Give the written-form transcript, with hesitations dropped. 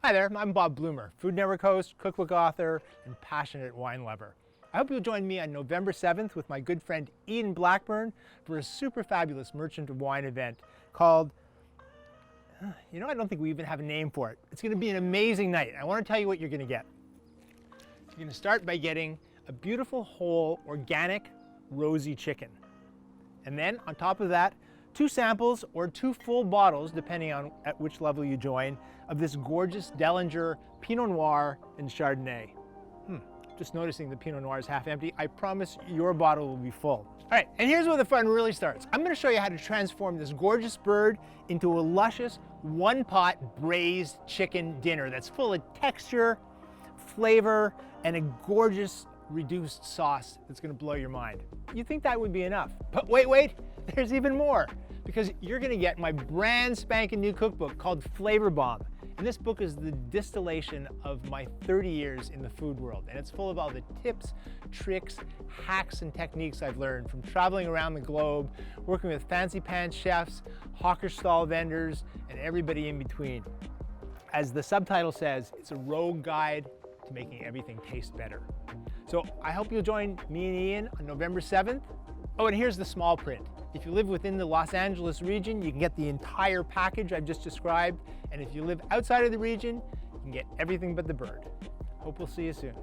Hi there, I'm Bob Blumer, Food Network host, cookbook author, and passionate wine lover. I hope you'll join me on November 7th with my good friend Ian Blackburn for a super fabulous Merchant of Wine event called, I don't think we even have a name for it. It's going to be an amazing night. I want to tell you what you're going to get. You're going to start by getting a beautiful, whole, organic, rosy chicken. And then on top of that, 2 samples or 2 full bottles, depending on at which level you join, of this gorgeous Dehlinger Pinot Noir and Chardonnay. Just noticing the Pinot Noir is half empty. I promise your bottle will be full. All right, and here's where the fun really starts. I'm going to show you how to transform this gorgeous bird into a luscious one-pot braised chicken dinner that's full of texture, flavor, and a gorgeous reduced sauce that's going to blow your mind. You think that would be enough, but wait, there's even more, because you're going to get my brand spanking new cookbook called Flavor Bomb. And this book is the distillation of my 30 years in the food world. And it's full of all the tips, tricks, hacks, and techniques I've learned from traveling around the globe, working with fancy pants chefs, hawker stall vendors, and everybody in between. As the subtitle says, it's a rogue guide to making everything taste better. So I hope you'll join me and Ian on November 7th. Oh, and here's the small print. If you live within the Los Angeles region, you can get the entire package I've just described. And if you live outside of the region, you can get everything but the bird. Hope we'll see you soon.